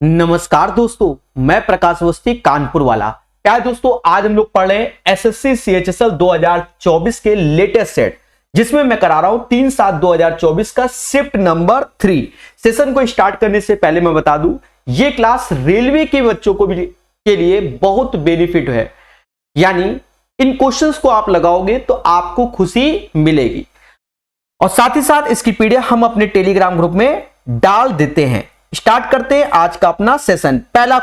नमस्कार दोस्तों, मैं प्रकाश अवस्थी कानपुर वाला। क्या है दोस्तों, आज हम लोग पढ़ रहे हैं एसएससी सीएचएसएल 2024 के लेटेस्ट सेट, जिसमें मैं करा रहा हूं 3/7/2024 का शिफ्ट नंबर 3। सेशन को स्टार्ट करने से पहले मैं बता दूं, ये क्लास रेलवे के बच्चों को भी के लिए बहुत बेनिफिट है। यानी इन क्वेश्चंस को आप लगाओगे तो आपको खुशी मिलेगी। और साथ ही साथ इसकी पीडीएफ हम अपने टेलीग्राम ग्रुप में डाल देते हैं। स्टार्ट करते हैं आज का अपना सेशन। पहला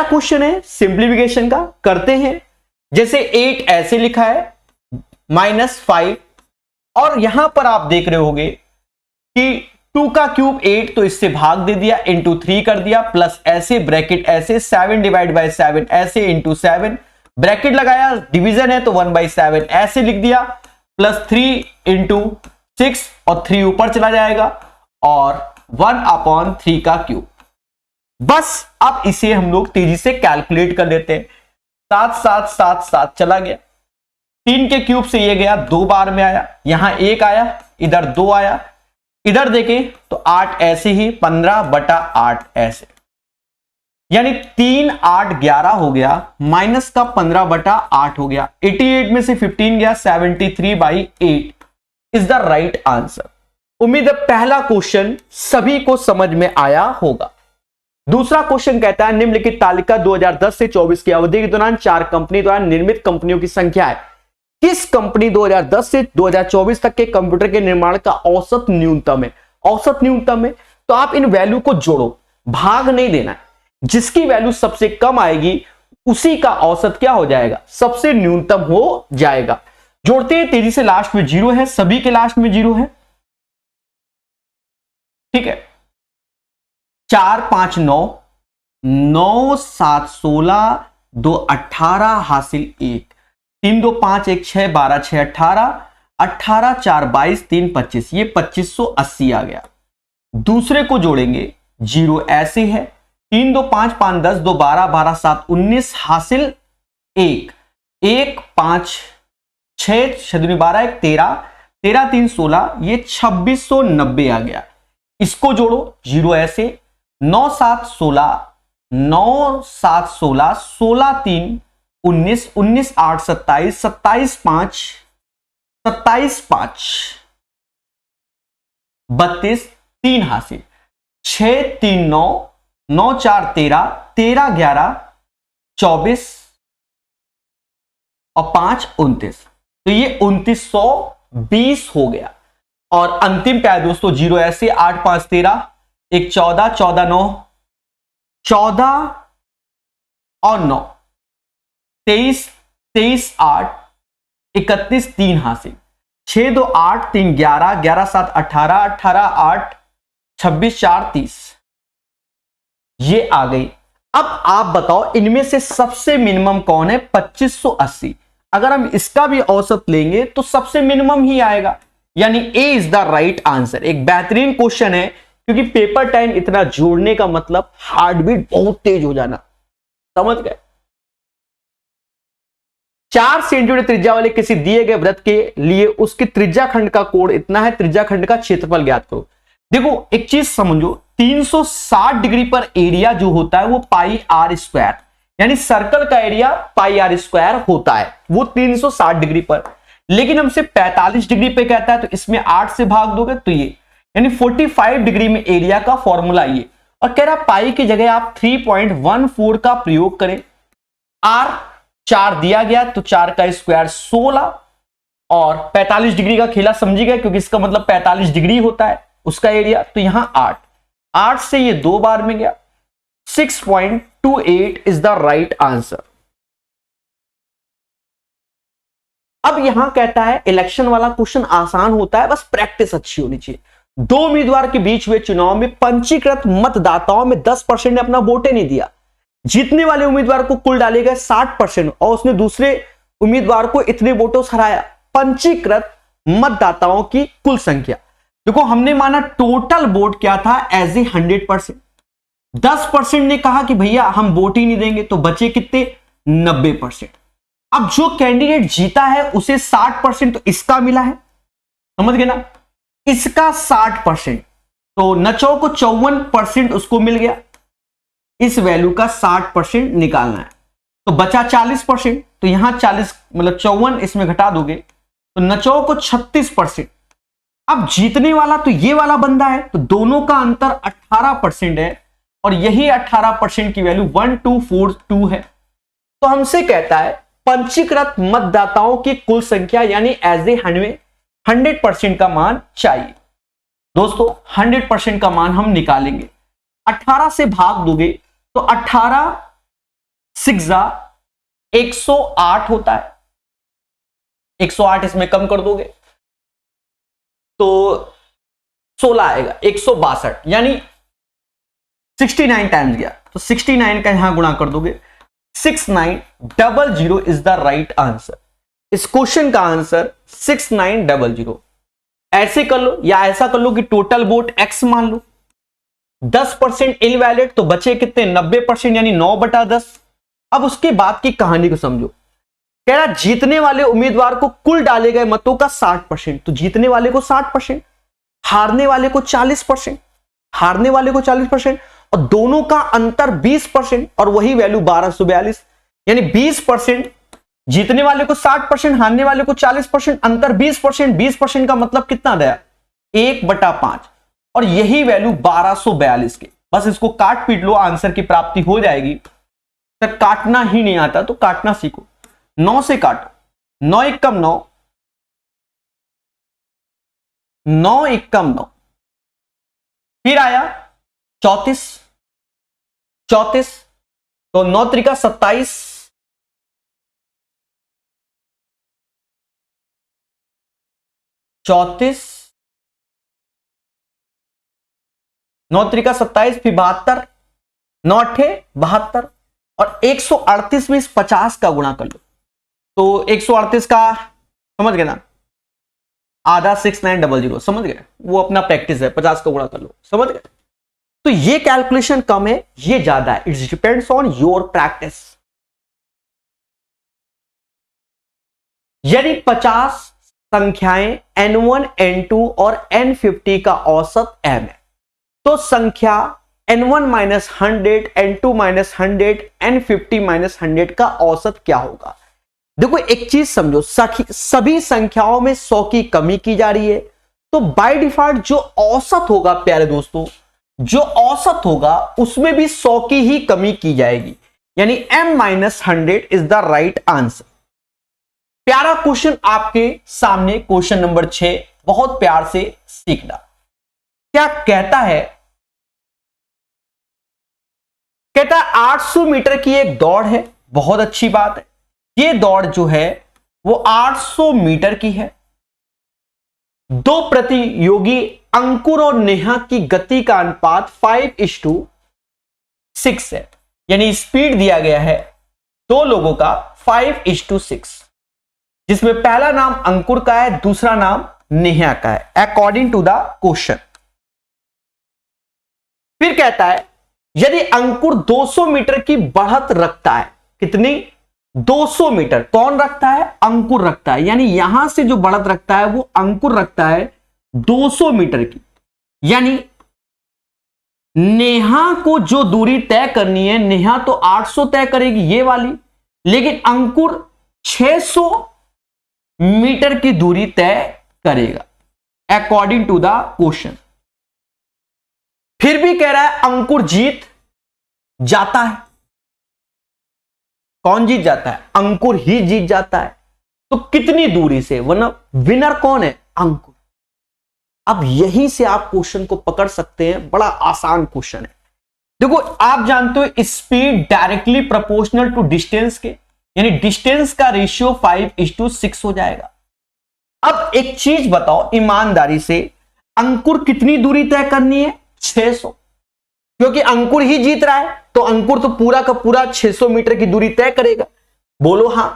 क्वेश्चन है सिंप्लीफिकेशन का, करते हैं। जैसे 8 ऐसे लिखा है -5, और यहां पर आप देख रहे होगे कि 2 का क्यूब 8, तो इससे भाग दे दिया, इंटू 3 कर दिया, प्लस ऐसे ब्रैकेट ऐसे 7 डिवाइड बाय 7 ऐसे इंटू 7 ब्रैकेट लगाया, डिवीजन है तो 1/7 ऐसे लिख दिया, प्लस 3 इंटू 6 और 3 ऊपर चला जाएगा और 1/3 का क्यूब। बस अब इसे हम लोग तेजी से कैलकुलेट कर लेते हैं। 7 7 7 7 चला गया, 3 के क्यूब से ये गया, 2 बार में आया, यहां 1 आया, इधर 2 आया, इधर देखें तो 8 ऐसे ही, 15/8 ऐसे, यानी 3 8 11 हो गया, माइनस का 15/8 हो गया, 88 में से 15 गया, 73/8 इज द राइट आंसर। उम्मीद है पहला क्वेश्चन सभी को समझ में आया होगा। दूसरा क्वेश्चन कहता है निम्नलिखित तालिका 2010 से 24 की अवधि के दौरान 4 कंपनी द्वारा निर्मित कंपनियों की संख्या है। किस कंपनी 2010 से 2024 तक के कंप्यूटर के निर्माण का औसत न्यूनतम है? औसत न्यूनतम है तो आप इन वैल्यू को जोड़ो, भाग नहीं देना है। जिसकी वैल्यू सबसे कम आएगी उसी का औसत क्या हो जाएगा? सबसे न्यूनतम हो जाएगा। जोड़ते हैं तेजी से। लास्ट में 0 है, सभी के लास्ट में 0 है, ठीक है। 4 5 9 9 7 16 2 18 हासिल 1, 3 2 5 1 6 12 6 18 18 4 22 3 25, ये 2580 आ गया। दूसरे को जोड़ेंगे, 0 ऐसे है, 3 2 5 5 10 2 12 12 7 19 हासिल 1 1 5 6 6 12 1 13 13 3 16, ये 2690 आ गया। इसको जोड़ो, 0 ऐसे, 9 7 16 9 7 16 16 3 19 19 8 27 27 5 27 5 32 3 हासिल, 6 3 9 9 4 13 13 11 24 और 5 29, तो ये 2920 हो गया। और अंतिम क्या है दोस्तों? 0 ऐसे, 8 5 13 1 14 14 9 14 और 9 23 23 8 31 3 हासिल, 6 2 8 3 11 11 7 18 18 8 26 4 30, ये आ गई। अब आप बताओ इनमें से सबसे मिनिमम कौन है? 2580। अगर हम इसका भी औसत लेंगे तो सबसे मिनिमम ही आएगा, यानी ए इज द राइट आंसर। एक बेहतरीन क्वेश्चन है, क्योंकि पेपर टाइम इतना जोड़ने का मतलब हार्ट बीट बहुत तेज हो जाना, समझ गए। 4 सेंटीमीटर त्रिज्या वाले किसी दिए गए वृत्त के लिए उसके त्रिज्या खंड का कोण इतना है, त्रिज्या खंड का क्षेत्रफल ज्ञात करो। देखो एक चीज समझो, 360 डिग्री पर एरिया जो होता है वो πr², यानी सर्कल का एरिया πr² होता है, वो 360 डिग्री पर। लेकिन हमसे 45 डिग्री पे कहता है, तो इसमें 8 से भाग दोगे तो ये, यानी 45 डिग्री में एरिया का फॉर्मूला ये। और कह रहा पाई की जगह आप 3.14 का प्रयोग करें। r 4 दिया गया तो 4 का स्क्वायर 16, और 45 डिग्री का खेला समझी गए, क्योंकि इसका मतलब 45 डिग्री होता है उसका एरिया, तो यहां 8 से ये 2 बार में गया, 6.28 इज द राइट आंसर। अब यहां कहता है इलेक्शन वाला क्वेश्चन आसान होता है, बस प्रैक्टिस अच्छी होनी चाहिए। 2 उम्मीदवार के बीच हुए चुनाव में पंजीकृत मतदाताओं में 10% ने अपना वोट नहीं दिया। जीतने वाले उम्मीदवार को कुल डाले गए 60%, और उसने दूसरे उम्मीदवार को इतने वोटों से हराया। पंजीकृत मतदाताओं की कुल संख्या, देखो हमने माना टोटल वोट क्या था एज ए 100%। 10% ने कहा कि भैया हम वोट ही नहीं देंगे, तो बचे कितने? 90%। अब जो कैंडिडेट जीता है उसे 60%, तो इसका मिला है, समझ गए ना, इसका 60%, तो नचो को 54% उसको मिल गया, इस वैल्यू का 60% निकालना है, तो बचा 40%, तो यहां 40 मतलब 54 इसमें घटा दोगे तो नचो को 36%। अब जीतने वाला तो ये वाला बंदा है, तो दोनों का अंतर 18% है, और यही 18% की वैल्यू 1242 है। तो हमसे कहता है पंजीकृत मतदाताओं की कुल संख्या यानी एज ए 100% का मान चाहिए। दोस्तों 100% का मान हम निकालेंगे, 18 से भाग दोगे तो 18 6 108 होता है, 108 इसमें कम कर दोगे तो 16 आएगा, 162 यानी 69 टाइम्स गया, तो 69 का यहां गुणा कर दोगे, 6900 इज द राइट आंसर। इस क्वेश्चन का आंसर 6900। ऐसे कर लो या ऐसा कर लो कि टोटल वोट x मान लो, 10% इनवैलिड, तो बचे कितने 90% यानी 9/10। अब उसके बाद की कहानी को समझो, कह रहा जीतने वाले उम्मीदवार को कुल डाले गए मतों का 60%, तो जीतने वाले को 60%, हारने वाले को 40%, हारने वाले को 40%, और दोनों का अंतर 20%, और वही वैल्यू 1242 यानी 20%। जीतने वाले को 60%, हारने वाले को 40%, अंतर 20%, 20% का मतलब कितना दिया 1/5, और यही वैल्यू 1242 की। बस इसको काट पीट लो, आंसर की प्राप्ति हो जाएगी। तक काटना ही नहीं आता तो काटना सीखो, 9 से काटो, 9 एकम 9, 9 एकम 9, फिर आया 34, तो 9 त्रिका 27, 34, 9 त्रिका 27, फिर 72, 9 अट्ठे 72, और 138 में इस 50 का गुणा कर लो, तो 138 का समझ गए ना, आधा 6900, समझ गए, वो अपना प्रैक्टिस है, 50 का गुणा कर लो, समझ गए। तो ये कैलकुलेशन कम है, ये ज्यादा है, it's depends on your practice. यदि 50 संख्याएं n1 n2 और n50 का औसत m है, तो संख्या n1 - 100, n2 - 100, n50 - 100 का औसत क्या होगा। देखो एक चीज समझो, सभी संख्याओं में 100 की कमी की जा रही है, तो बाय डिफॉल्ट जो औसत होगा प्यारे दोस्तों, जो औसत होगा उसमें भी 100 की ही कमी की जाएगी, यानी m - 100 is the right answer. प्यारा क्वेश्चन आपके सामने, क्वेश्चन नंबर 6, बहुत प्यार से सीखना। क्या कहता है, कहता है 800 मीटर की एक दौड़ है, बहुत अच्छी बात है, ये दौड़ जो है वो 800 मीटर की है। दो प्रतियोगी अंकुर और नेहा की गति का अनुपात 5:6 है, यानी स्पीड दिया गया है दो लोगों का 5:6, जिसमें पहला नाम अंकुर का है, दूसरा नाम नेहा का है, अकॉर्डिंग टू द क्वेश्चन। फिर कहता है यदि अंकुर 200 मीटर की बढ़त रखता है, कितनी 200 मीटर, कौन रखता है अंकुर रखता है, यानी यहां से जो बढ़त रखता है वो अंकुर रखता है 200 मीटर की, यानी नेहा को जो दूरी तय करनी है, नेहा तो 800 तय करेगी ये वाली, लेकिन अंकुर 600 मीटर की दूरी तय करेगा अकॉर्डिंग टू द क्वेश्चन। फिर भी कह रहा है अंकुर जीत जाता है, कौन जीत जाता है, अंकुर ही जीत जाता है, तो कितनी दूरी से, वरना विनर कौन है अंकुर। अब यहीं से आप क्वेश्चन को पकड़ सकते हैं, बड़ा आसान क्वेश्चन है। देखो आप जानते हो speed directly proportional to distance के, यानी डिस्टेंस का रेशियो 5:6 हो जाएगा। अब एक चीज बताओ ईमानदारी से, अंकुर कितनी दूरी तय करनी है 600, क्योंकि अंकुर ही जीत रहा है, तो अंकुर तो पूरा का पूरा 600 मीटर की दूरी तय करेगा, बोलो हां।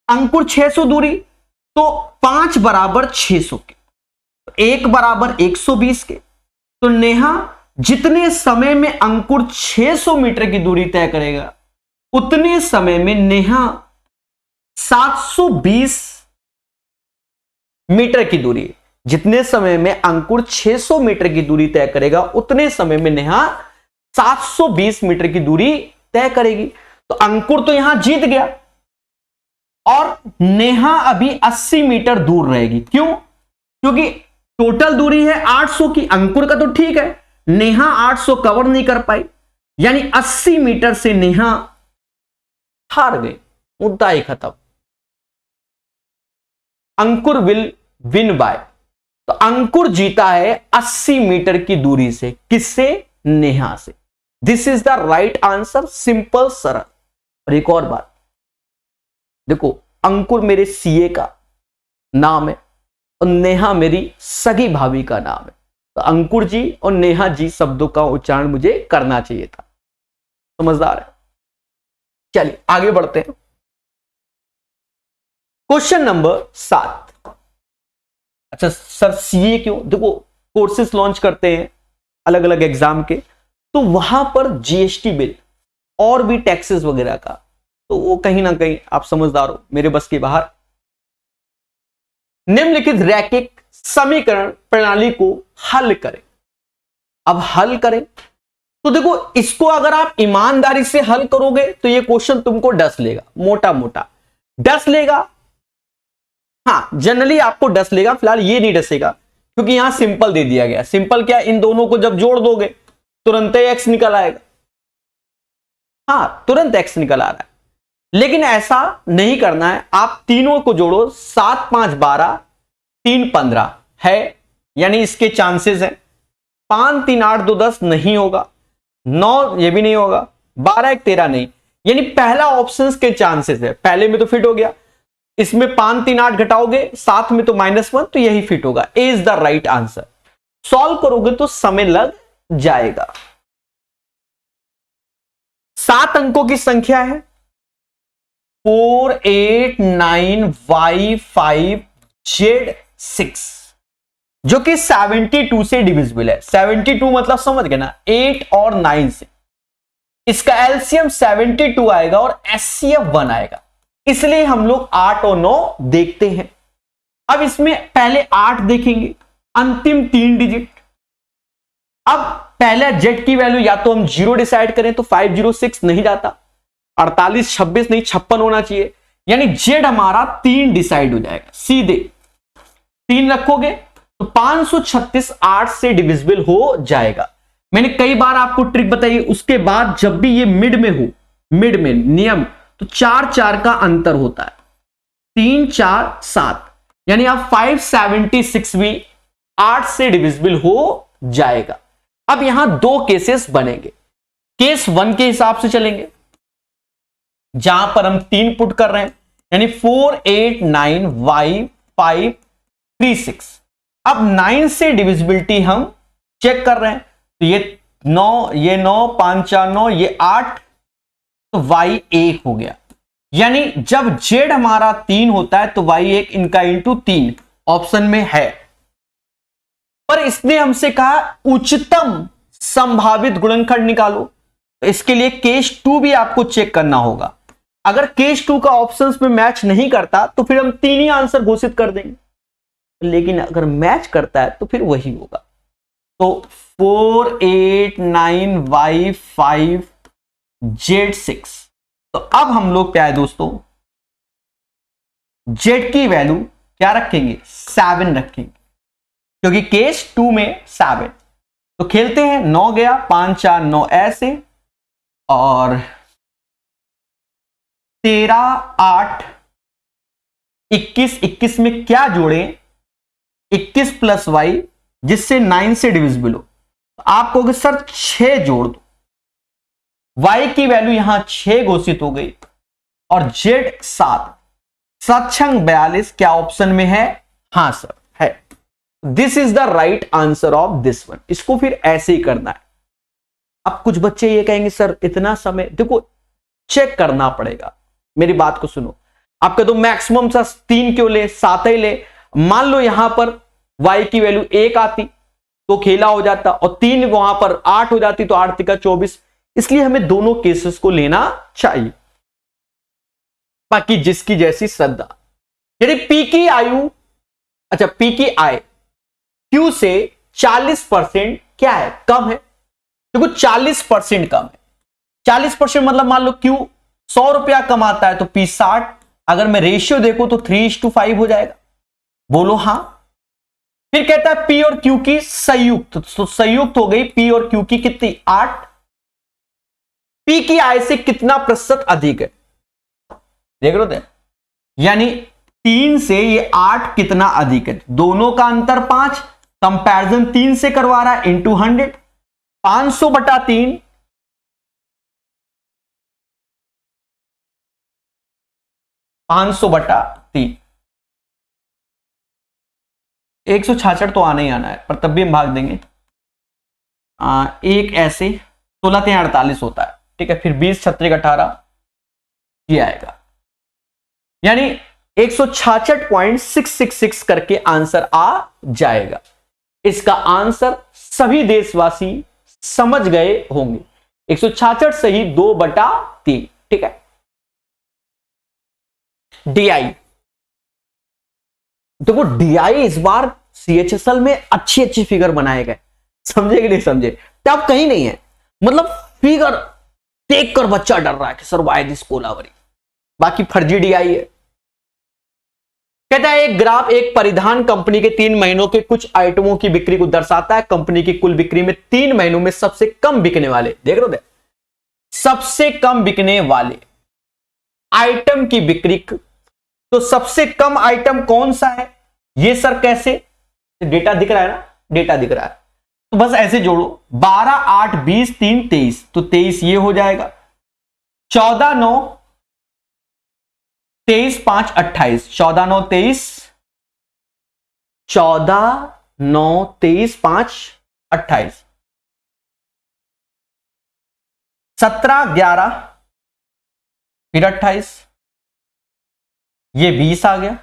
अंकुर 600 दूरी, तो 5 बराबर 600 के, तो 1 बराबर 120 के, तो नेहा जितने समय में अंकुर 600 मीटर की दूरी तय करेगा, उतने समय में नेहा 720 मीटर की दूरी, जितने समय में अंकुर 600 मीटर की दूरी तय करेगा उतने समय में नेहा 720 मीटर की दूरी तय करेगी। तो अंकुर तो यहां जीत गया और नेहा अभी 80 मीटर दूर रहेगी। क्यों? क्योंकि टोटल दूरी है 800 की, अंकुर का तो ठीक है, नेहा 800 कवर नहीं कर पाई, यानी 80 मीटर से नेहा हार गई, मुद्दा ही खत्म। अंकुर विल विन बाय, तो अंकुर जीता है 80 मीटर की दूरी से। किससे? नेहा से। This is the right answer, simple सरल। और एक और बात देखो, अंकुर मेरे सीए का नाम है और नेहा मेरी सगी भाभी का नाम है, तो अंकुर जी और नेहा जी शब्दों का उच्चारण मुझे करना चाहिए था। समझदार है। चलिए आगे बढ़ते हैं। Question number 7। अच्छा सर सीए क्यों? देखो कोर्सेस लॉन्च करते हैं अलग अलग एग्जाम के, तो वहां पर जीएसटी बिल और भी टैक्सेस वगैरह का, तो वो कहीं ना कहीं आप समझदार हो, मेरे बस के बाहर। निम्नलिखित रैखिक समीकरण प्रणाली को हल करें। अब हल करें तो देखो, इसको अगर आप ईमानदारी से हल करोगे तो ये क्वेश्चन तुमको डस लेगा, मोटा मोटा डस लेगा। हाँ जनरली आपको डस लेगा, फिलहाल ये नहीं डसेगा क्योंकि यहां सिंपल दे दिया गया। सिंपल क्या? इन दोनों को जब जोड़ दोगे तुरंत ही एक्स निकल आएगा। हाँ तुरंत एक्स निकल आ रहा है, लेकिन ऐसा नहीं करना है। आप तीनों को जोड़ो, 7 5 12, 3 15 है, यानी इसके चांसेस है। 5 3 8 2 10 नहीं होगा, 9 ये भी नहीं होगा, 12 1 13 नहीं, यानी पहला ऑप्शन के चांसेस है। पहले में तो फिट हो गया, इसमें 5 3 8 घटाओगे, साथ में तो -1, तो यही फिट होगा। A is the right answer. Solve करोगे तो समय लग जाएगा। 7 अंकों की संख्या है 4 8 9 y 5 z 6, जो कि 72 से डिविजिबल है। 72 मतलब समझ गए ना, 8 और 9 से। इसका एलसीएम 72 आएगा और एचसीएफ 1 आएगा, इसलिए हम लोग 8 और 9 देखते हैं। अब इसमें पहले 8 देखेंगे, अंतिम 3 डिजिट। अब पहले जेड की वैल्यू या तो हम 0 डिसाइड करें तो 506 नहीं जाता, 48 26 नहीं 56 होना चाहिए, यानी जेड हमारा 3 डिसाइड हो जाएगा। सीधे 3 रखोगे तो 536 8 से डिविजिबल हो जाएगा। मैंने कई बार आपको ट्रिक बताई, उसके बाद जब भी ये मिड में हो, मिड में नियम, तो 4 4 का अंतर होता है, 3 4 7, यानी आप 576 भी 8 से डिविजिबल हो जाएगा। अब यहां 2 केसेस बनेंगे। केस 1 के हिसाब से चलेंगे, जहां पर हम 3 पुट कर रहे हैं, यानी 4 8 9 y 5 3 6। अब 9 से डिविजिबिलिटी हम चेक कर रहे हैं, तो ये 9 ये 9 5 4 9 ये 8, तो y 1 हो गया। यानी जब z हमारा 3 होता है तो y 1 इनका इंटू 3 ऑप्शन में है। पर इसने हमसे कहा उच्चतम संभावित गुणनखंड निकालो, तो इसके लिए केस 2 भी आपको चेक करना होगा। अगर केस 2 का ऑप्शंस में मैच नहीं करता तो फिर हम 3 ही आंसर घोषित कर देंगे, लेकिन अगर मैच करता है तो फिर वही होगा। तो 4 8 9 y 5 z 6। तो अब हम लोग क्या है दोस्तों, z की वैल्यू क्या रखेंगे? 7 रखेंगे, क्योंकि केस 2 में 7। तो खेलते हैं, 9 गया, 5 4 9 ऐसे, और 13 8 21 21 में क्या जोड़े? 21 प्लस y, जिससे 9 से डिविजिबल हो। तो आप कहोगे सर 6 जोड़ दो, y की वैल्यू यहां 6 घोषित हो गई, और z 7, सक्षंग 42 क्या ऑप्शन में है? हां सर है। This is the right answer of this one. इसको फिर ऐसे ही करना है। अब कुछ बच्चे ये कहेंगे सर इतना समय, देखो चेक करना पड़ेगा, मेरी बात को सुनो। आपका तो मैक्सिमम सा 3 क्यों ले, 7 ही ले। मान लो यहां पर y की वैल्यू 1 आती तो खेला हो जाता, और 3 वहां पर 8 हो जाती तो 8 तिका 24। इसलिए हमें दोनों केसेस को लेना चाहिए, बाकी जिसकी जैसी श्रद्धा। यदि पी की आयु, अच्छा पी की आय Q से 40% क्या है, कम है। देखो 40% कम है, 40% मतलब मान लो Q 100 रुपया कमाता है तो P 60। अगर मैं रेशियो देखूं तो 3:5 हो जाएगा। बोलो हाँ। फिर कहता है P और Q की संयुक्त, तो संयुक्त हो गई P और Q की कितनी, 8। P की आय से कितना प्रतिशत अधिक है, देख रहे हो, यानी 3 से ये 8 कितना अधिक है, दोनों का अंतर 5, कंपैरिजन 3 से करवा रहा है, इंटू 100, 500/3, 500/3, 166 तो आना ही आना है, पर तब भी हम भाग देंगे। एक ऐसे 16×3 = 48 होता है, ठीक है। फिर 20 36 18 ये आएगा, यानी 166.666 करके आंसर आ जाएगा। इसका आंसर सभी देशवासी समझ गए होंगे, 166 सही 2/3, ठीक है। DI, देखो DI इस बार CHSL में अच्छी अच्छी फिगर बनाए गए, समझे कि नहीं समझे, टफ कहीं नहीं है, मतलब फिगर देखकर बच्चा डर रहा है कि सर वाई दिस कोलावरी, बाकी फर्जी DI है। कहता है एक ग्राफ एक परिधान कंपनी के 3 महीनों के कुछ आइटमों की बिक्री को दर्शाता है। कंपनी की कुल बिक्री में 3 महीनों में सबसे कम बिकने वाले, देख रहे हो, सबसे कम बिकने वाले आइटम की बिक्री, तो सबसे कम आइटम कौन सा है ये सर कैसे, डेटा दिख रहा है ना, डेटा दिख रहा है, तो बस ऐसे जोड़ो, 12 8 20 3 23, तो 23 ये हो जाएगा, 14 9 23 5 28, 14 9 23, 14 9 23 5 28, 17 11 फिर 28, ये 20 आ गया,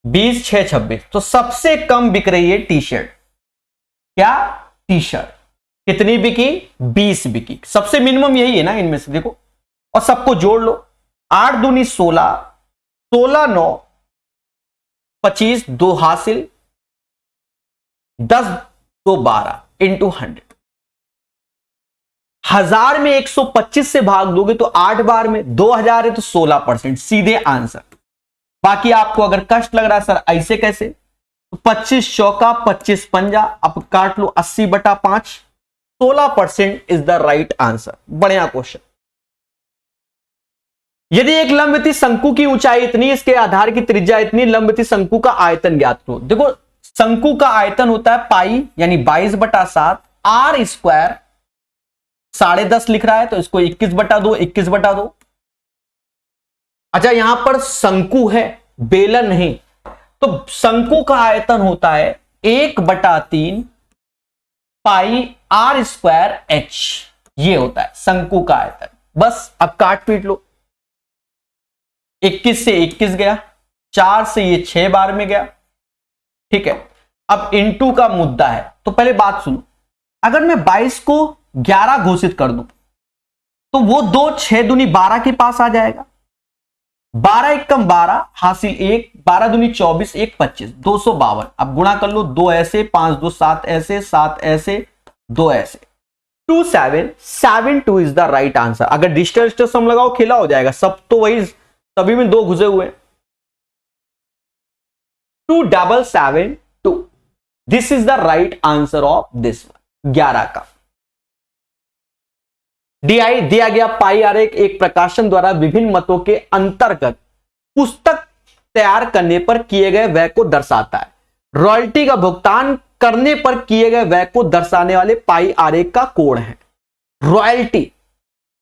20 6 26, तो सबसे कम बिक रही है टी शर्ट, क्या, टी शर्ट। कितनी बिकी, 20 बिकी, सबसे मिनिमम यही है ना इनमें से, देखो, और सबको जोड़ लो, 8 दूनी 16, 16 9 25, 2 हासिल, 10 2 12 इंटू 100, 1000 में 125 से भाग दोगे तो 8 बार में, 2000 है तो 16%, सीधे आंसर। बाकी आपको अगर कष्ट लग रहा है सर ऐसे कैसे, तो 25 चौका 25 पंजा, अब काट लो 80/5, 16% इज द राइट आंसर। बढ़िया क्वेश्चन। यदि एक लंबवती शंकु की ऊंचाई इतनी, इसके आधार की त्रिज्या इतनी, लंबवती शंकु का आयतन ज्ञात करो। देखो शंकु का आयतन होता है पाई, यानी 22/7, R स्क्वायर 10.5 लिख रहा है तो इसको 21/2, 21/2। अच्छा यहां पर शंकु है, बेलन नहीं, तो शंकु का आयतन होता है 1/3 पाई R स्क्वायर H, ये होता है शंकु का आयतन। बस अब काट पीट लो, 21 से 21 गया, 4 से ये 6 बार में गया, ठीक है। अब इनटू का मुद्दा है, तो पहले बात सुनो, अगर मैं 22 को 11 घोषित कर दूं तो वो 2 6 दूनी 12 के पास आ जाएगा, 12 1 कम 12 हासिल 1, 12 दूनी 24 1 25, 252। अब गुणा कर लो, 2 ऐसे 5 2 7 ऐसे 7 ऐसे 2 ऐसे, 2772 इज द राइट आंसर। अगर डिस्टेंस सम लगाओ खेला हो जाएगा, सब तो वही, सभी में 2 घुसे हुए, 2772, this is the right answer of this one, 11 का। DI दिया गया पाई आरेख एक प्रकाशन द्वारा विभिन्न मतों के अंतर्गत पुस्तक तैयार करने पर किए गए व्यय को दर्शाता है। रॉयल्टी का भुगतान करने पर किए गए व्यय को दर्शाने वाले पाई आरेख का कोण है रॉयल्टी।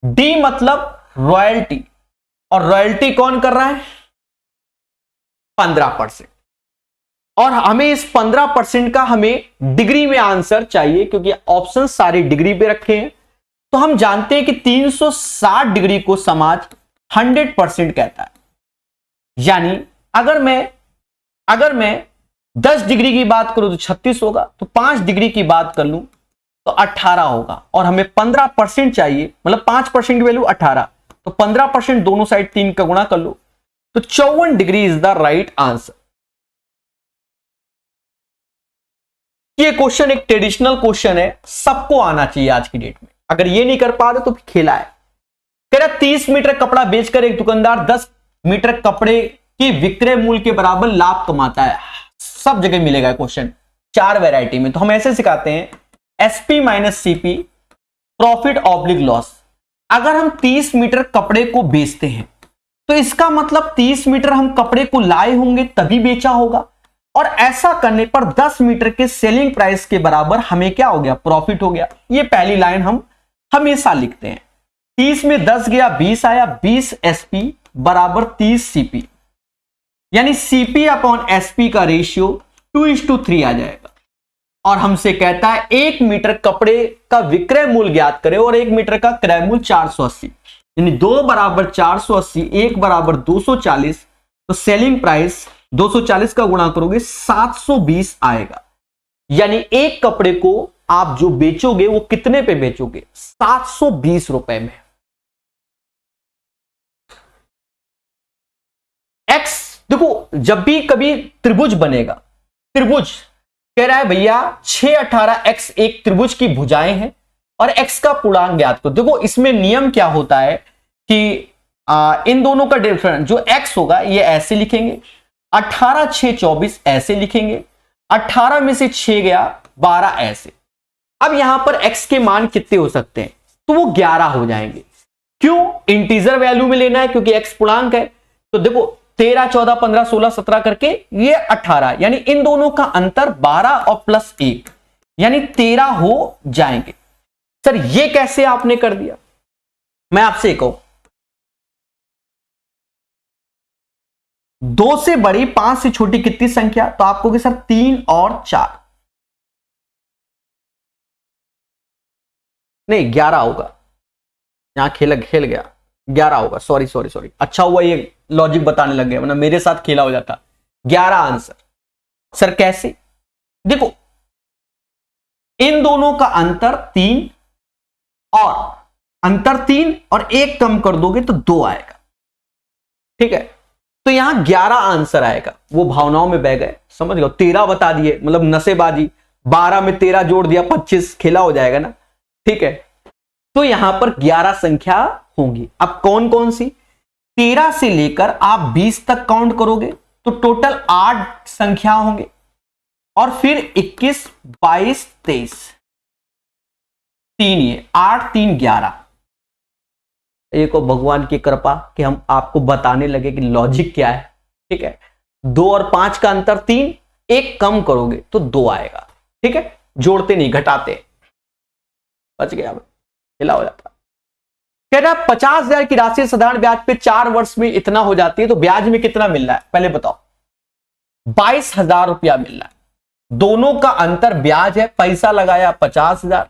डी मतलब रॉयल्टी, और रॉयल्टी कौन कर रहा है, 15%, और हमें इस 15% का हमें डिग्री में आंसर चाहिए, क्योंकि ऑप्शन सारे डिग्री पे रखे हैं। तो हम जानते हैं कि 360 डिग्री को समाज 100% कहता है, यानी अगर मैं 10 डिग्री की बात करूं तो 36 होगा, तो 5 डिग्री की बात कर लूं तो 18 होगा, और हमें 15% चाहिए, मतलब 5% की वैल्यू 18, तो 15% दोनों साइड 3 का गुणा कर लो, तो 54 degree is the right answer. ये क्वेश्चन एक ट्रेडिशनल क्वेश्चन है, सबको आना चाहिए आज की डेट में। अगर ये नहीं कर पा रहे तो खेला है। कह रहा 30 मीटर कपड़ा बेचकर एक दुकानदार 10 मीटर कपड़े की विक्रय मूल्य के बराबर लाभ कमाता है। सब जगह मिलेगा क्वेश्चन 4 वैरायटी में। तो हम ऐसे सिखाते हैं, SP minus CP, profit oblique loss. अगर हम 30 मीटर कपड़े को बेचते हैं तो इसका मतलब 30 मीटर हम कपड़े को लाए होंगे तभी बेचा होगा, और ऐसा करने पर 10 मीटर के सेलिंग प्राइस के बराबर हमें क्या हो गया, प्रॉफिट हो गया। ये पहली लाइन हम हमेशा लिखते हैं। 30 में 10 गया 20 आया, 20 एसपी बराबर 30 सीपी, यानी सीपी अपॉन एसपी का रेशियो 2:3 आ जाएगा। और हमसे कहता है 1 मीटर कपड़े का विक्रय मूल्य ज्ञात करें और 1 मीटर का क्रय मूल्य 480, यानी 2 बराबर 480, 1 बराबर 240, तो सेलिंग प्राइस 240 का गुणा करोगे 720 आएगा। यानी एक कपड़े को आप जो बेचोगे वो कितने पे बेचोगे, 720 रुपए में। एक्स देखो, जब भी कभी त्रिभुज बनेगा, त्रिभुज कह रहा है भैया 6, 18 एक्स एक त्रिभुज की भुजाएं हैं और एक्स का पूर्णांक ज्ञात करो। देखो इसमें नियम क्या होता है कि इन दोनों का डिफरेंस जो एक्स होगा ये ऐसे लिखेंगे, 18 6 24 ऐसे लिखेंगे, 18 में से 6 गया 12 ऐसे। अब यहां पर x के मान कितने हो सकते हैं, तो वो 11 हो जाएंगे। क्यों, इंटीजर वैल्यू में लेना है क्योंकि x पूर्णांक है। तो देखो 13 14 15 16 17 करके ये 18, यानी इन दोनों का अंतर 12 और प्लस 1 यानी 13 हो जाएंगे। सर ये कैसे आपने कर दिया, मैं आपसे कहूं 2 से बड़ी 5 से छोटी कितनी संख्या, तो आप कहोगे सर 3 और 4, नहीं 11 होगा, यहां खेल गया 11 होगा, सॉरी। अच्छा हुआ ये लॉजिक बताने लग गया, वरना मेरे साथ खेला हो जाता। 11 आंसर। सर कैसे, देखो इन दोनों का अंतर 3 और 1 कम कर दोगे तो 2 आएगा, ठीक है। तो यहां 11 आंसर आएगा। वो भावनाओं में बह गए, समझ गए, 13 बता दिए मतलब नसेबाजी, 12 में 13 जोड़ दिया 25, खेला हो जाएगा ना, ठीक है। तो यहां पर 11 संख्या होंगी। अब कौन कौन सी, 13 से लेकर आप 20 तक काउंट करोगे तो टोटल 8 संख्या होंगे, और फिर 21 22 23, 3 ये 8 3 11। एक और भगवान की कृपा कि हम आपको बताने लगे कि लॉजिक क्या है, ठीक है। 2 और 5 का अंतर 3, 1 कम करोगे तो 2 आएगा, ठीक है। जोड़ते नहीं घटाते, बच गया, हिला हो जाता। कह रहा 50,000 की राशि साधारण ब्याज पे 4 वर्ष में इतना हो जाती है, तो ब्याज में कितना मिल रहा है पहले बताओ, 22,000 रुपया मिल रहा है। दोनों का अंतर ब्याज है, पैसा लगाया 50,000,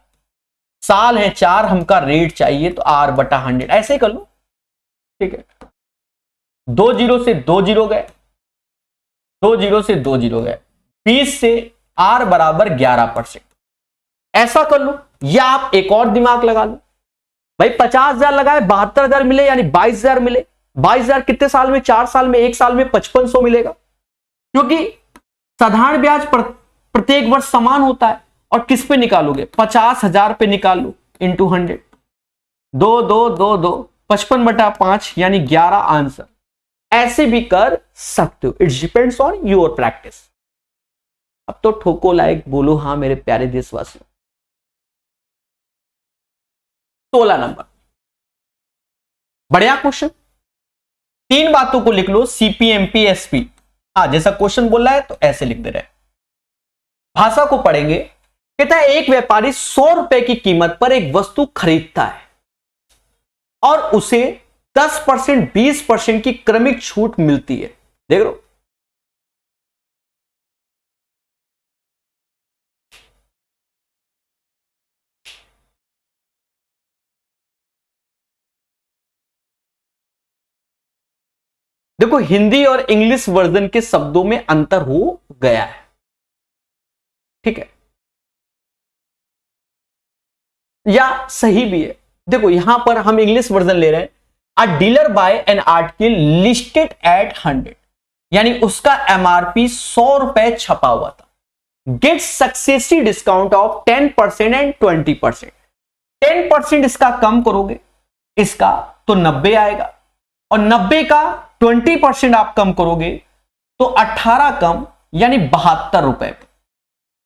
साल है 4, हमका रेट चाहिए तो R/100, ऐसे ही कर लो, ठीक है। 2 जीरो से 2 जीरो गए, 2 जीरो से 2 जीरो गए, 20 से R बराबर 11%, ऐसा कर लो। या आप एक और दिमाग लगा लो, भाई 50,000 लगाए 72,000 मिले, यानी 22,000 मिले। 22,000 कितने साल में, 4 साल में, 1 साल में 5500 मिलेगा, क्योंकि साधारण ब्याज प्रत्येक वर्ष समान होता है। और किस पे निकालोगे, 50,000 पे निकाल लो, इंटू 100, 2 2 2 2 55/5 यानी 11 आंसर। ऐसे भी कर सकते हो, it's depends on your practice. अब तो ठोको लाइक बोलो हाँ मेरे प्यारे देशवासियों। 16 नंबर, बढ़िया क्वेश्चन। 3 बातों को लिख लो, सीपीएमपी एसपी, हाँ जैसा क्वेश्चन बोल रहा है तो ऐसे लिख दे रहे। भाषा को पढ़ेंगे। कहता है एक व्यापारी 100 रुपए की कीमत पर एक वस्तु खरीदता है और उसे 10% 20% की क्रमिक छूट मिलती है। देख लो, देखो हिंदी और इंग्लिश वर्जन के शब्दों में अंतर हो गया है, ठीक है, या सही भी है। देखो यहां पर हम इंग्लिश वर्जन ले रहे हैं, a dealer buy an article listed at 100, यानी उसका एमआरपी 100 रुपए छपा हुआ था, get successive discount of 10% and 20%। 10% इसका कम करोगे इसका तो 90 आएगा, और 90 का 20% आप कम करोगे तो 18 कम यानी 72 रुपए।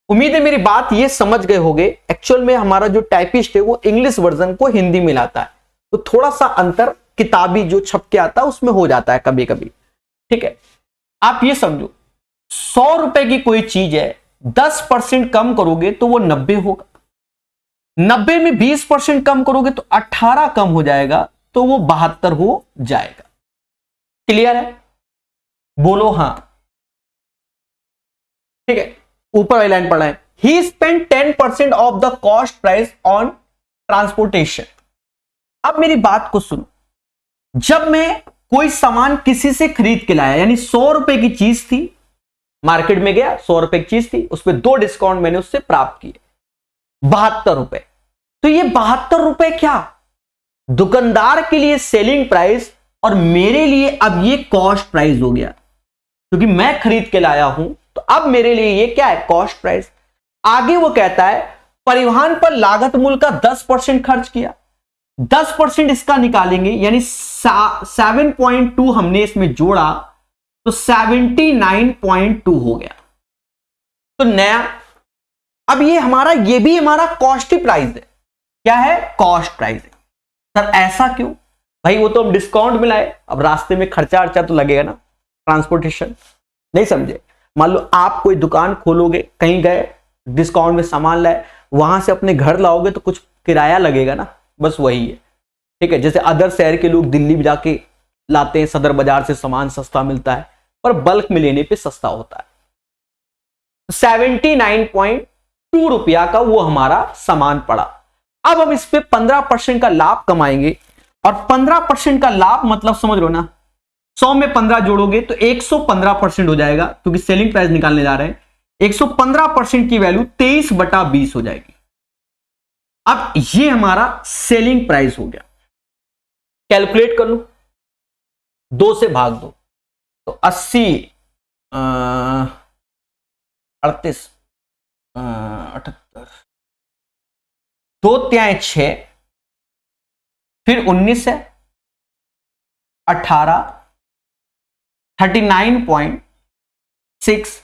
उम्मीद है मेरी बात ये समझ गए होगे। एक्चुअल में हमारा जो टाइपिस्ट है वो इंग्लिश वर्जन को हिंदी में लाता है, तो थोड़ा सा अंतर किताबी जो छप के आता है उसमें हो जाता है कभी कभी। ठीक है, आप ये समझो 100 रुपए की कोई चीज है, 10% कम करोगे तो वो 90 होगा, 90 में 20% कम करोगे तो 18 कम हो जाएगा तो वो 72 हो जाएगा। क्लियर है? बोलो हाँ। ठीक है, ऊपर वाली लाइन पढ़ा है, he spend 10% of the cost price on transportation. अब मेरी बात को सुनो, जब मैं कोई सामान किसी से खरीद के लाया, यानी 100 रुपए की चीज थी, मार्केट में गया 100 रुपए की चीज थी, उस पर 2 डिस्काउंट मैंने उससे प्राप्त किए 72 रुपए। तो ये 72 रुपए क्या दुकानदार के लिए सेलिंग प्राइस और मेरे लिए अब ये कॉस्ट प्राइस हो गया, क्योंकि मैं खरीद के लाया हूं तो अब मेरे लिए ये क्या है, कॉस्ट प्राइस। आगे वो कहता है परिवहन पर लागत मूल्य का 10% खर्च किया, 10% इसका निकालेंगे यानी 7.2 हमने इसमें जोड़ा तो 79.2 हो गया। तो नया, अब ये हमारा, ये भी हमारा कॉस्ट ही प्राइस है। क्या है? कॉस्ट प्राइस है। सर ऐसा क्यों? भाई वो तो हम डिस्काउंट में लाए, अब रास्ते में खर्चा अर्चा तो लगेगा ना, ट्रांसपोर्टेशन। नहीं समझे? मान लो आप कोई दुकान खोलोगे, कहीं गए डिस्काउंट में सामान लाए, वहां से अपने घर लाओगे तो कुछ किराया लगेगा ना, बस वही है। ठीक है, जैसे अदर शहर के लोग दिल्ली में जाके लाते हैं, सदर बाजार से सामान सस्ता मिलता है, पर बल्क में लेने पे सस्ता होता है। 79.2 रुपया का वो हमारा सामान पड़ा। अब हम इस पे 15% का लाभ कमाएंगे, और 15% का लाभ मतलब समझ लो ना, 100 में 15 जोड़ोगे तो 115% हो जाएगा, क्योंकि सेलिंग प्राइस निकालने जा रहे हैं। 115% की वैल्यू 23/20 हो जाएगी। अब ये हमारा सेलिंग प्राइस हो गया। कैलकुलेट कर लो, 2 से भाग दो तो 80, 38, 78, 2 तिहाई 6, फिर 19 है 18, 39.6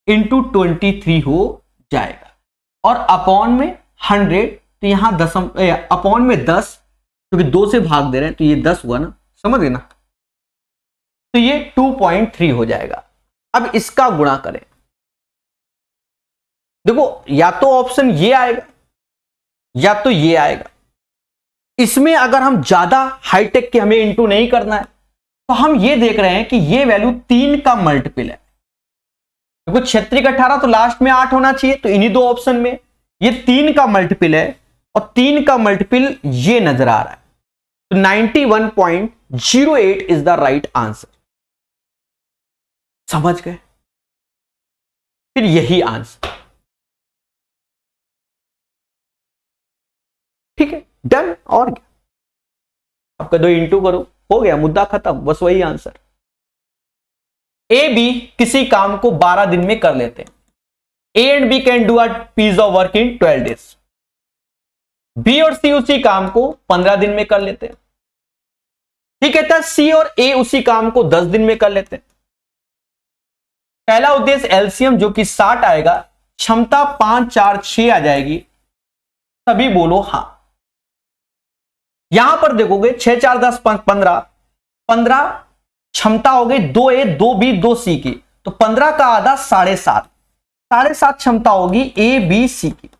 इंटू 23 हो जाएगा, और अपॉन में 100, तो यहां अपॉन में 10, क्योंकि 2 से भाग दे रहे हैं तो ये 10 हुआ ना, समझ गए ना, तो ये 2.3 हो जाएगा। अब इसका गुणा करें, देखो या तो ऑप्शन ये आएगा या तो ये आएगा। इसमें अगर हम ज्यादा हाईटेक के हमें इंटू नहीं करना है तो हम ये देख रहे हैं कि ये वैल्यू 3 का मल्टीपल है, देखो 36 का 18 तो लास्ट में 8 होना चाहिए, तो इन्हीं 2 ऑप्शन में ये 3 का मल्टीपल है, और 3 का मल्टीपल ये नजर आ रहा है, तो 91.08 इज द राइट आंसर। समझ गए? फिर यही आंसर। ठीक है, डन। और क्या, आपका 2 इंटू करो, हो गया, मुद्दा खत्म, बस वही आंसर। ए बी किसी काम को 12 दिन में कर लेते हैं। A and B can do a piece of work in 12 days. B और सी उसी काम को 15 दिन में कर लेते हैं। ठीक है, तो सी और ए उसी काम को 10 दिन में कर लेते हैं। पहला उद्देश्य एलसीएम जो कि 60 आएगा, क्षमता 5 4 6 आ जाएगी, सभी बोलो हां। यहां पर देखोगे 6 4 10 15, 15 क्षमता हो गई 2A 2B 2C की, तो 15 का आधा 7.5, 7.5 क्षमता होगी ए बी सी की,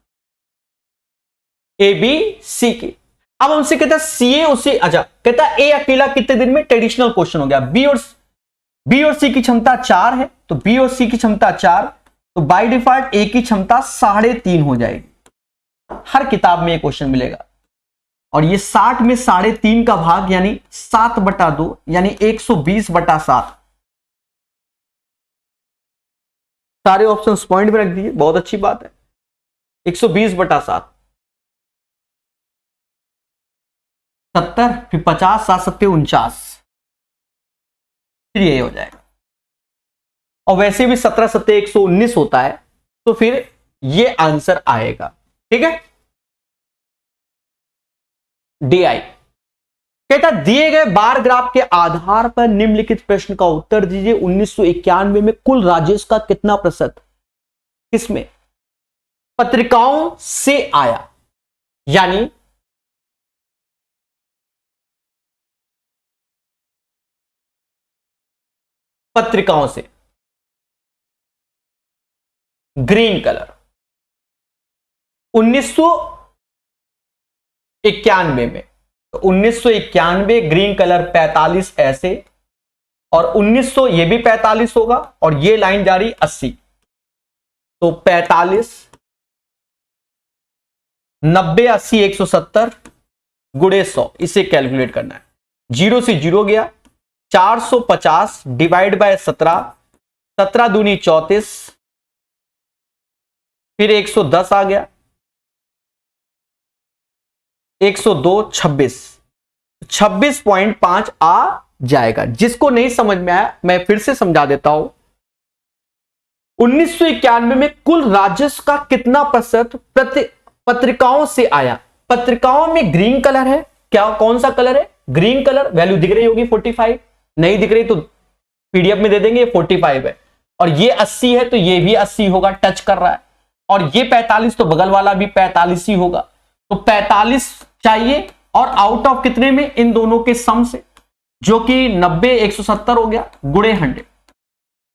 ए बी सी की। अब हमसे कहता है सीए उसी, अच्छा कहता है ए अकेला कितने दिन में, ट्रेडिशनल क्वेश्चन हो गया। बी और सी की क्षमता 4 है, तो बी और सी की क्षमता 4, तो बाय डिफॉल्ट ए की क्षमता 3.5 हो जाएगी। हर किताब में ये क्वेश्चन मिलेगा, और ये 60 में 3.5 का भाग यानी 7/2 यानी 120/7। सारे ऑप्शंस पॉइंट में रख दीजिए, बहुत अच्छी बात है। 120/7, 70, फिर 50, 7 7 49, फिर ये हो जाएगा। और वैसे भी 17 7 119 होता है, तो फिर ये आंसर आएगा। ठीक है, डी आई। कहता दिए गए बार ग्राफ के आधार पर निम्नलिखित प्रश्न का उत्तर दीजिए। 1991 में कुल राजस्व का कितना प्रतिशत किसमें पत्रिकाओं से आया, यानी पत्रिकाओं से। ग्रीन कलर 1991 में, तो 1991 ग्रीन कलर 45 ऐसे, और 1900 ये भी 45 होगा, और ये लाइन जा रही 80, तो 45 90 80 170 गुणे 100, इसे कैलकुलेट करना है। 0 से 0 गया, 450 डिवाइड बाय 17, 17 दूनी 34, फिर 110 आ गया, 102 26, 26.5 आ जाएगा। जिसको नहीं समझ में आया मैं फिर से समझा देता हूं। 1991 में कुल राजस्व का कितना प्रतिशत पत्रिकाओं से आया। पत्रिकाओं में ग्रीन कलर है, क्या कौन सा कलर है, ग्रीन कलर। वैल्यू दिख रही होगी 45, नहीं दिख रही तो पीडीएफ में दे देंगे, 45 है, और ये 80 है तो ये भी 80 होगा, टच कर रहा है, और ये 45 तो बगल वाला भी 45 ही होगा, तो 45 चाहिए, और आउट ऑफ कितने में, इन दोनों के सम से, जो कि 90 170 हो गया, गुणे 100,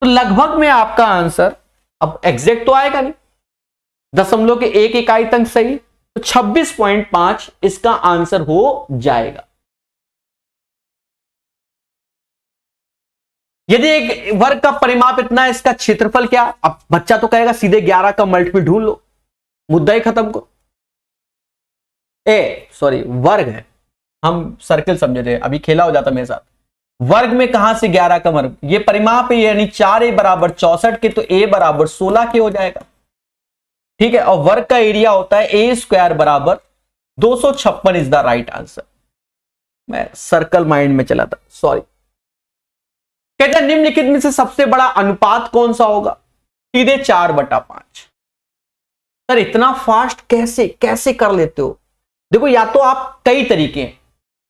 तो लगभग में आपका आंसर, अब एग्जैक्ट तो आएगा नहीं, दशमलव के 1 इकाई तक सही, तो 26.5 इसका आंसर हो जाएगा। यदि एक वर्ग का परिमाप इतना है, इसका क्षेत्रफल क्या, अब बच्चा तो कहेगा सीधे 11 का मल्टीपल ढूंढ लो, मुद्दा ही खत्म को। सॉरी वर्ग है, हम सर्कल समझे थे, अभी खेला हो जाता मेरे साथ। वर्ग में कहां से 11 का वर्ग, ये परिमाप है, यानी 4a बराबर 64 के, तो a बराबर 16 के हो जाएगा। ठीक है, और वर्ग का एरिया होता है a स्क्वायर बराबर 256 इज द राइट आंसर। मैं सर्कल माइंड में चला था, सॉरी। कहता है निम्नलिखित में से सबसे बड़ा अनुपात कौन सा होगा, सीधे 4/5। सर इतना फास्ट कैसे कैसे कर लेते हो। देखो या तो आप कई तरीके हैं,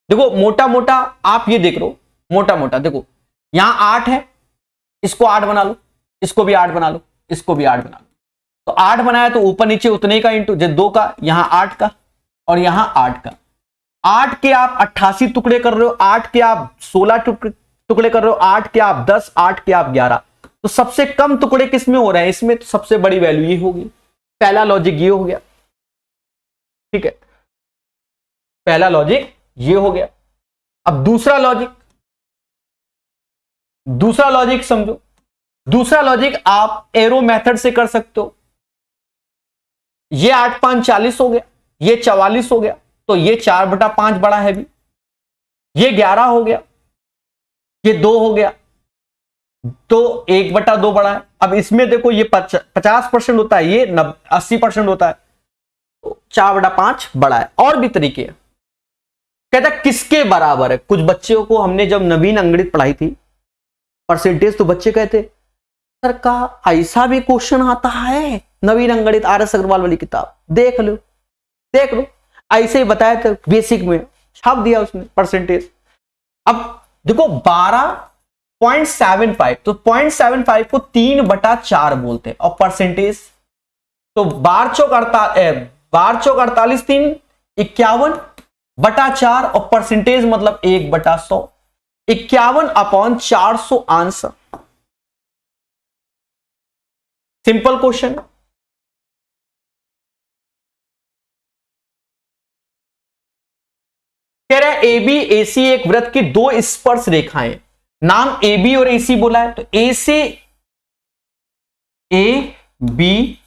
देखो मोटा मोटा आप ये देख लो, मोटा मोटा देखो यहां 8 है, इसको 8 बना लो, इसको भी 8 बना लो, इसको भी 8 बना लो, तो 8 बनाया तो ऊपर नीचे उतने का इंटू 2 का, यहां 8 का और यहां 8 का। 8 के आप 88 टुकड़े कर रहे हो, 8 के आप 16 टुकड़े कर रहे हो, 8 के आप 10, 8 के आप 11, तो सबसे कम टुकड़े किस में हो रहे हैं, इसमें, तो सबसे बड़ी वैल्यू ये होगी। पहला लॉजिक ये हो गया, ठीक है, पहला लॉजिक ये हो गया। अब दूसरा लॉजिक समझो। दूसरा लॉजिक आप एरो मेथड से कर सकते हो। ये 8 5 40 हो गया, ये 44 हो गया, तो ये 4/5 बड़ा है भी, ये 11 हो गया, ये 2 हो गया, तो 1/2 बड़ा है। अब इसमें देखो ये 50% होता है, ये 80% होता है, तो 4/5 बड़ा है। और भी तरीके हैं। कहता किसके बराबर है। कुछ बच्चों को हमने जब नवीन अंगणित पढ़ाई थी परसेंटेज, तो बच्चे कहते सर का ऐसा भी क्वेश्चन आता है, नवीन अंगणित RS अग्रवाल वाली किताब देख लो, ऐसे ही बताया था बेसिक में, छाप दिया उसने परसेंटेज। अब देखो 12.75, तो 0.75 को 3/4 बोलते हैं, और परसेंटेज तो 12 चौक 48 3 51/4, और परसेंटेज मतलब 1/100, 51/400 आंसर। Simple question. कह रहा है AB AC एक वृत्त की 2 स्पर्श रेखाएं, नाम AB और AC बोला है, तो A से AB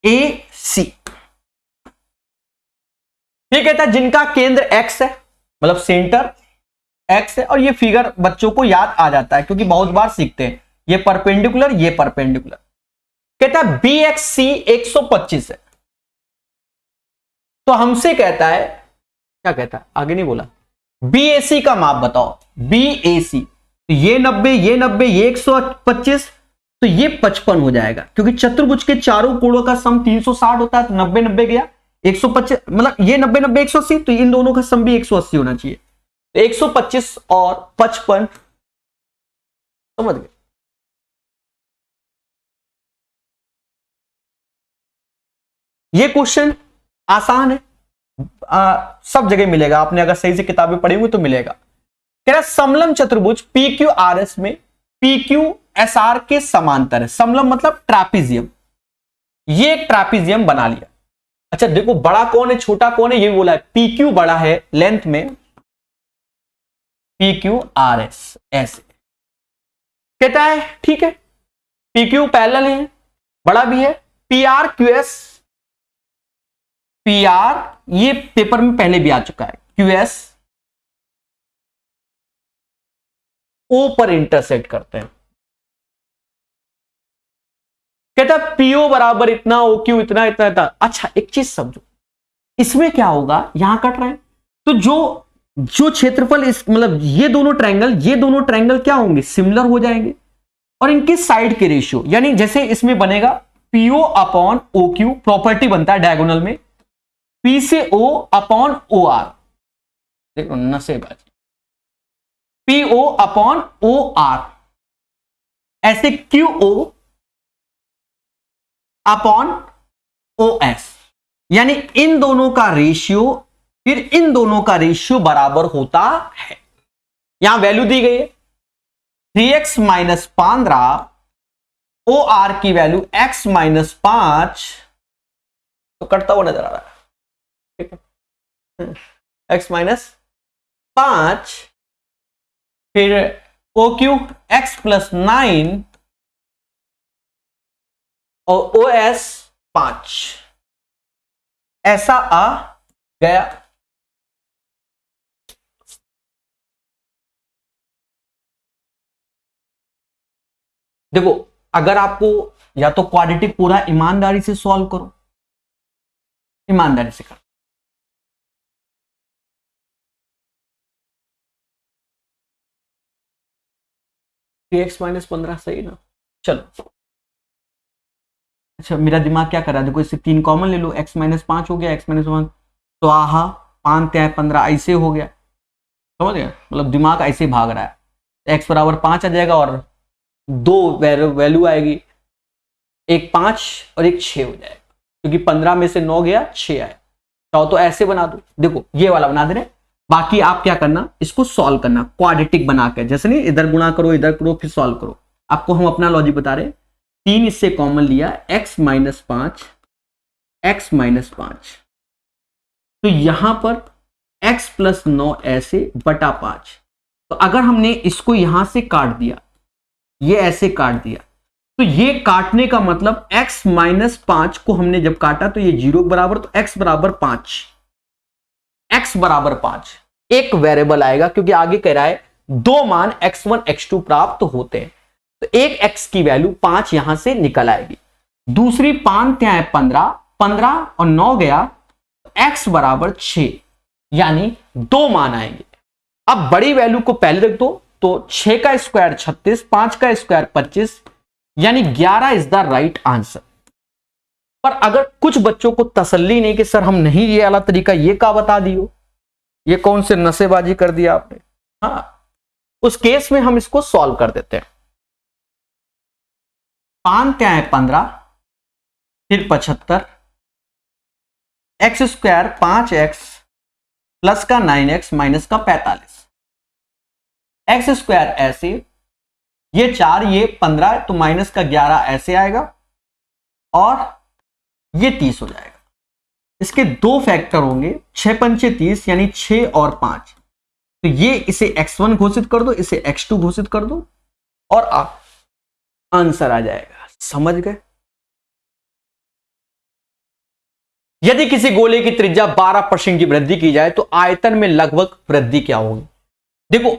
AC ये कहता है जिनका केंद्र X है, मतलब सेंटर X है, और ये फिगर बच्चों को याद आ जाता है क्योंकि बहुत बार सीखते हैं, ये परपेंडिकुलर, ये परपेंडिकुलर। कहता है BXC 125 है, तो हमसे कहता है, क्या कहता है आगे नहीं बोला, BAC का माप बताओ। BAC, तो ये 90, ये 90, ये 125, तो ये 55 हो जाएगा, क्योंकि चतुर्भुज के चारों कोणों का सम 360 होता है, तो 90 90 गया 125, मतलब ये 90 90 180, तो इन दोनों का सम भी 180 होना चाहिए। तो 125 और 55, समझ गए। ये क्वेश्चन आसान है, सब जगह मिलेगा, आपने अगर सही से किताबें पढ़ी हुई तो मिलेगा। कह रहा समलम चतुर्भुज पी क्यू आर एस में पी क्यू एस आर के समांतर है। समलम मतलब ट्रैपिजियम, ये एक ट्रैपिजियम बना लिया। अच्छा देखो, बड़ा कौन है छोटा कौन है, ये बोला है। पी क्यू बड़ा है लेंथ में, पी क्यू आर एस ऐसे कहता है, ठीक है। पी क्यू पैरेलल है, बड़ा भी है। P R Q S, P R ये पेपर में पहले भी आ चुका है, क्यू एस ओ पर इंटरसेक्ट करते हैं। कहता पीओ बराबर इतना, ओ क्यू इतना इतना इतना। अच्छा एक चीज समझो, इसमें क्या होगा, यहां कट रहे हैं तो जो क्षेत्रफल इस मतलब ये दोनों ट्रायंगल क्या होंगे, सिमिलर हो जाएंगे, और इनकी साइड के रेशियो, यानी जैसे इसमें बनेगा PO upon O Q, property बनता है डायगोनल में, पी से ओ अपॉन ओ आर, देखो नसेबाजी, पीओ अपॉन ओ आर, ऐसे Q O upon O S, यानी इन दोनों का रेशियो, फिर इन दोनों का रेशियो बराबर होता है। यहां वैल्यू दी गई है 3x माइनस 15, ओ आर की वैल्यू x माइनस 5, तो कटता हुआ नजर आ रहा है, ठीक है, x माइनस 5, फिर ओ क्यू x प्लस 9 और ओ एस 5, ऐसा आ गया। देखो अगर आपको या तो क्वाड्रेटिक पूरा ईमानदारी से सॉल्व करो, ईमानदारी से करो, 3x माइनस 15 सही ना। चलो अच्छा मेरा दिमाग क्या कर रहा है, देखो इससे 3 कॉमन ले लो, x माइनस 5 हो गया, x माइनस 1 तो आहा 5 3 15 ऐसे हो गया, समझ गया, मतलब दिमाग ऐसे भाग रहा है। x बराबर 5 आ जाएगा और 2 वैल्यू आएगी, एक 5 और एक 6 हो जाएगा, क्योंकि 15 में से 9 गया 6 आया। तो ऐसे बना दो, देखो ये वाला बना दे रहे। बाकी आप क्या करना, इसको सॉल्व करना क्वाड्रेटिक बना के, जैसे नहीं इधर गुणा करो इधर करो फिर सॉल्व करो। आपको हम अपना लॉजिक बता रहे, 3 इससे कॉमन लिया, x माइनस 5, x माइनस 5, तो यहां पर x प्लस 9 ऐसे बटा 5, तो अगर हमने इसको यहां से काट दिया, ये ऐसे काट दिया, तो ये काटने का मतलब x माइनस 5 को हमने जब काटा तो ये 0 बराबर, तो x बराबर 5, x बराबर 5 एक वेरिएबल आएगा, क्योंकि आगे कह रहा है 2 मान x1 x2 प्राप्त होते हैं, तो एक x की वैल्यू 5 यहां से निकल आएगी। दूसरी 5 क्या है 15, 15 और 9 गया, x बराबर 6, यानी 2 मान आएंगे। अब बड़ी वैल्यू को पहले रख दो, तो 6 का स्क्वायर 36, 5 का स्क्वायर 25, यानी 11 इज द राइट आंसर। पर अगर कुछ बच्चों को तसल्ली नहीं कि सर हम नहीं ये वाला तरीका ये का बता दियो, ये कौन से नशेबाजी कर दिया आपने, हाँ उस केस में हम इसको सॉल्व कर देते हैं। 5 क्या है 15, फिर 75, एक्स स्क्वायर 5x प्लस का 9x माइनस का 45, एक्स स्क्वायर ऐसे, ये 4 ये 15 तो माइनस का 11 ऐसे आएगा, और ये 30 हो जाएगा। इसके 2 फैक्टर होंगे, 6 पंचे 30 यानी 6 और 5, तो ये इसे x1 घोषित कर दो, इसे x2 घोषित कर दो, और आंसर आ जाएगा। समझ गए। यदि किसी गोले की त्रिज्या 12% की वृद्धि की जाए तो आयतन में लगभग वृद्धि क्या होगी। देखो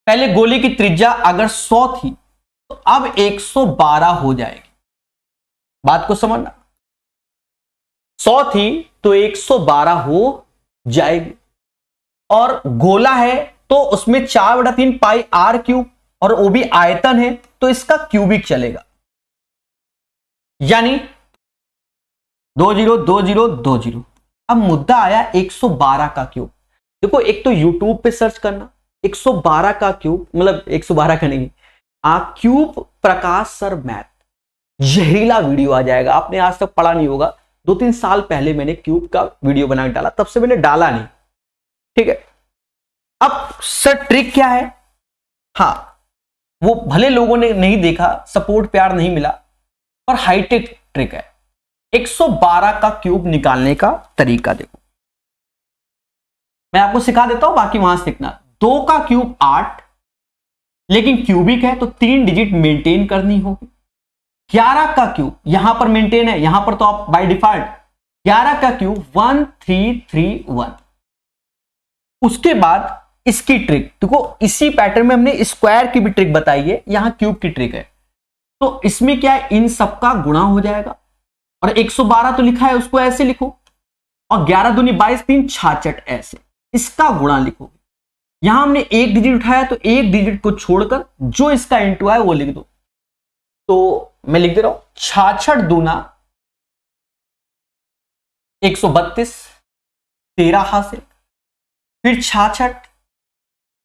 पहले गोले की त्रिज्या अगर 100 थी तो अब 112 हो जाएगी, बात को समझना, 100 थी तो 112 हो जाएगी, और गोला है तो उसमें 4/3 पाई r क्यूब, और वो भी आयतन है तो इसका क्यूबिक चलेगा। यानी 202020। अब मुद्दा आया 112 का क्यूब। देखो एक तो YouTube पे सर्च करना 112 का क्यूब, मतलब 112 का नहीं, क्यूब प्रकाश सर मैथ, जहरीला वीडियो आ जाएगा। आपने आज तक पढ़ा नहीं होगा। 2-3 साल पहले मैंने क्यूब का वीडियो बना के डाला, तब से मैंने डाला नहीं, ठीक है। अब सर ट्रिक क्या है? हाँ, वो भले लोगों ने नहीं देखा, सपोर्ट प्यार नहीं मिला, और हाईटेक ट्रिक है। 112 का क्यूब निकालने का तरीका देखो, मैं आपको सिखा देता हूं, बाकी वहां सीखना। 2 का क्यूब 8, लेकिन क्यूबिक है तो 3 डिजिट मेंटेन करनी होगी। 11 का क्यूब यहां पर मेंटेन है, यहां पर तो आप बाय डिफॉल्ट 11 का क्यूब 1331। उसके बाद इसकी ट्रिक देखो, इसी पैटर्न में हमने स्क्वायर की भी ट्रिक बताई है, यहां क्यूब की ट्रिक है। तो इसमें क्या है, इन सबका गुणा हो जाएगा, और 112 तो लिखा है उसको ऐसे लिखो, और 11 दूनी 22, 3 66 ऐसे, इसका गुणा लिखो। यहां हमने एक डिजिट उठाया तो एक डिजिट को छोड़कर जो इसका इंटू है वो लिख दो। तो मैं लिख दे रहा हूं 66 दूना 132, 13 हासिल, फिर 66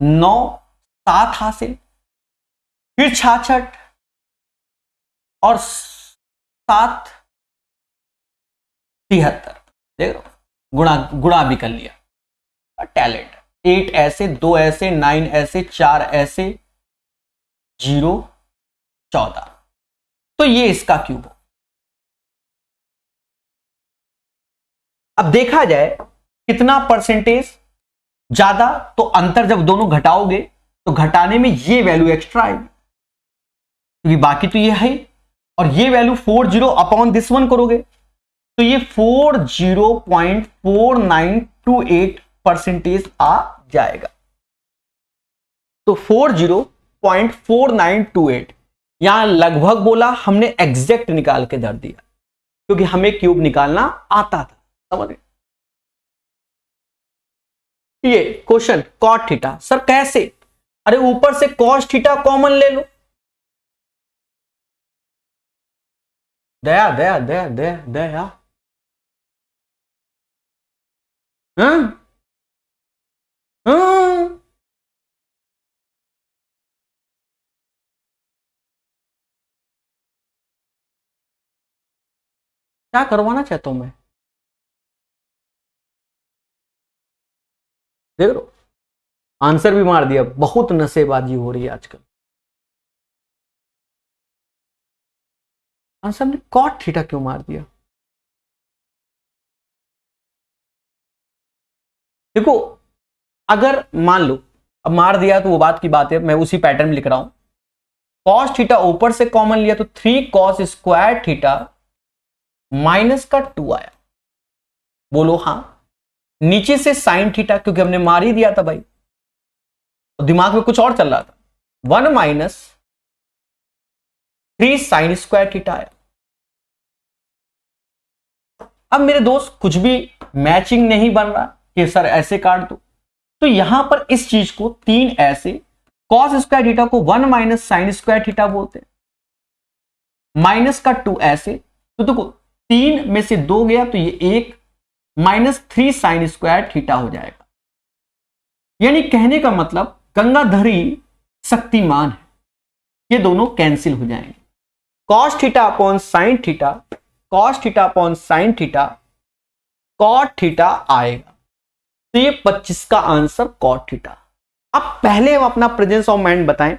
9 7 हासिल, फिर 66 और 7 73। देख लो, गुणा भी कर लिया, टैलेंट। 8 ऐसे, 2 ऐसे, 9 ऐसे, 4 ऐसे, 0 14। तो ये इसका क्यूब हो। अब देखा जाए कितना परसेंटेज ज्यादा, तो अंतर जब दोनों घटाओगे तो घटाने में ये वैल्यू एक्स्ट्रा आएगी, क्योंकि बाकी तो ये है, और ये वैल्यू 40 अपॉन दिस वन करोगे तो ये 40.4928 परसेंटेज आ जाएगा। तो 40.4928 यहां लगभग बोला, हमने एग्जैक्ट निकाल के धर दिया, क्योंकि हमें क्यूब निकालना आता था, समझ गए। ये क्वेश्चन कॉट थीटा, सर कैसे? अरे ऊपर से कॉस थीटा कॉमन ले लो। दया दया दया दया दया, हाँ हाँ, क्या करवाना चाहता हूं मैं, देख लो आंसर भी मार दिया। बहुत नशेबाजी हो रही है आजकल। आंसर ने कॉट थीटा क्यों मार दिया? देखो अगर मान लो अब मार दिया तो वो बात की बात है, मैं उसी पैटर्न में लिख रहा हूं। कॉस थीटा ऊपर से कॉमन लिया तो 3 कॉस स्क्वायर थीटा माइनस का 2 आया। बोलो हाँ। नीचे से साइन थीटा, क्योंकि हमने मार ही दिया था भाई, तो दिमाग में कुछ और चल रहा था। 1 माइनस 3 साइन स्क्वायर थीटा आया। अब मेरे दोस्त कुछ भी मैचिंग नहीं बन रहा कि सर ऐसे काट दो, तो यहां पर इस चीज को 3 ऐसे, कॉस स्क्वायर थीटा को 1 माइनस साइन स्क्वायर थीटा बोलते हैं, माइनस का 2 ऐसे, तो देखो 3 में से 2 गया तो ये 1 माइनस 3 साइन स्क्वायर थीटा हो जाएगा। यानी कहने का मतलब गंगाधरी शक्तिमान है, ये दोनों कैंसिल हो जाएंगे। Cos theta upon sine theta, cos theta upon sine theta, cot theta आएगा। तो ये 25 का आंसर कॉट थीटा। अब पहले हम अपना प्रेजेंस ऑफ माइंड बताएं,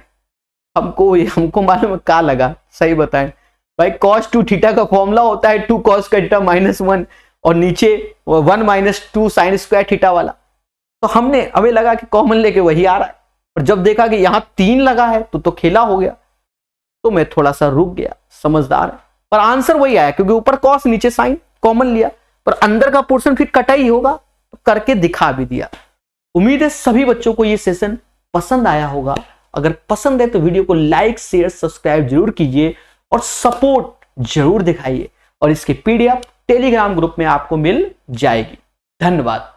हमको मालूम है क्या लगा, सही बताएं भाई। कॉस 2 थीटा का फॉर्मूला होता है 2 कॉस का थीटा माइनस 1, और नीचे 1 माइनस 2 साइन स्क्वायर थीटा वाला। तो हमने अभी लगा कि कॉमन लेके वही आ रहा है, और जब देखा कि यहां 3 लगा है तो खेला हो गया, तो मैं थोड़ा सा रुक गया, समझदार है। पर आंसर वही आया, क्योंकि ऊपर कॉस नीचे साइन कॉमन लिया, पर अंदर का पोर्शन फिर कटा ही होगा, तो करके दिखा भी दिया। उम्मीद है सभी बच्चों को ये सेशन पसंद आया होगा। अगर पसंद है तो वीडियो को लाइक शेयर सब्सक्राइब जरूर कीजिए, और सपोर्ट जरूर दिखाइए, और इसके पीडीएफ टेलीग्राम ग्रुप में आपको मिल जाएगी। धन्यवाद।